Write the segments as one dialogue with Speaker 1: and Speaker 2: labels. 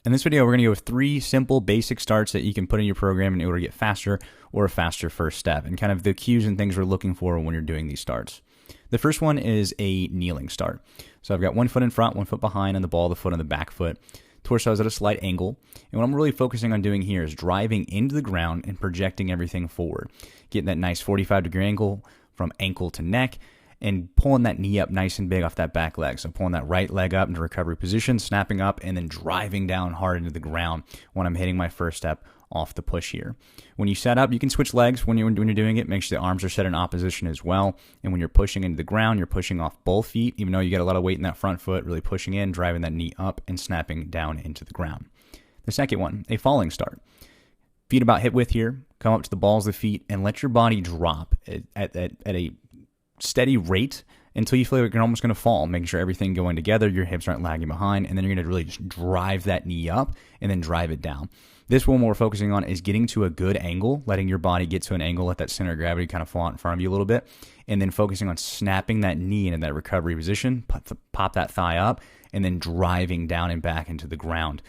Speaker 1: In this video, we're going to go with 3 simple basic starts that you can put in your program in order to get faster or a faster first step, and kind of the cues and things we're looking for when you're doing these starts. The first one is a kneeling start. So I've got 1 foot in front, 1 foot behind on the ball of the foot on the back foot. Torso is at a slight angle. And what I'm really focusing on doing here is driving into the ground and projecting everything forward. Getting that nice 45-degree angle from ankle to neck, and pulling that knee up nice and big off that back leg. So pulling that right leg up into recovery position, snapping up, and then driving down hard into the ground when I'm hitting my first step off the push here. When you set up, you can switch legs when you're doing it. Make sure the arms are set in opposition as well. And when you're pushing into the ground, you're pushing off both feet, even though you get a lot of weight in that front foot, really pushing in, driving that knee up, and snapping down into the ground. The second one, a falling start. Feet about hip width here, come up to the balls of the feet, and let your body drop at a steady rate until you feel like you're almost going to fall, making sure everything going together, your hips aren't lagging behind, and then you're going to really just drive that knee up and then drive it down. This one we're focusing on is getting to a good angle, letting your body get to an angle, let that center of gravity kind of fall out in front of you a little bit, and then focusing on snapping that knee into that recovery position, pop that thigh up, and then driving down and back into the ground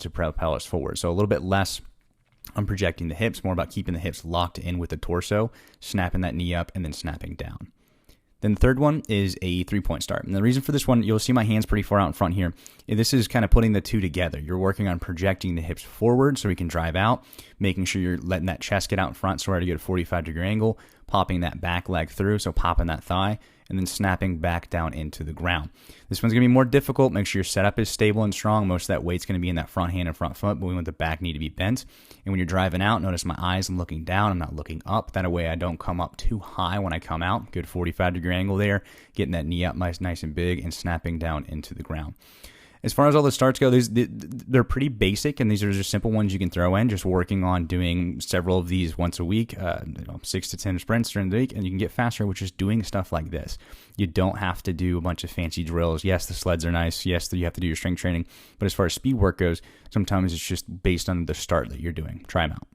Speaker 1: to propel us forward. So a little bit less on projecting the hips, more about keeping the hips locked in with the torso, snapping that knee up, and then snapping down. Then the third one is a 3-point start. And the reason for this one, you'll see my hands pretty far out in front here. This is kind of putting the two together. You're working on projecting the hips forward so we can drive out, making sure you're letting that chest get out in front so we're to get a 45-degree angle, popping that back leg through, so popping that thigh, and then snapping back down into the ground. This one's going to be more difficult. Make sure your setup is stable and strong. Most of that weight's going to be in that front hand and front foot, but we want the back knee to be bent. And when you're driving out, notice my eyes, I'm looking down. I'm not looking up. That way I don't come up too high when I come out. Good 45-degree angle there, getting that knee up nice and big and snapping down into the ground. As far as all the starts go, they're pretty basic, and these are just simple ones you can throw in, just working on doing several of these once a week, 6 to 10 sprints during the week, and you can get faster with just doing stuff like this. You don't have to do a bunch of fancy drills. Yes, the sleds are nice. Yes, you have to do your strength training, but as far as speed work goes, sometimes it's just based on the start that you're doing. Try them out.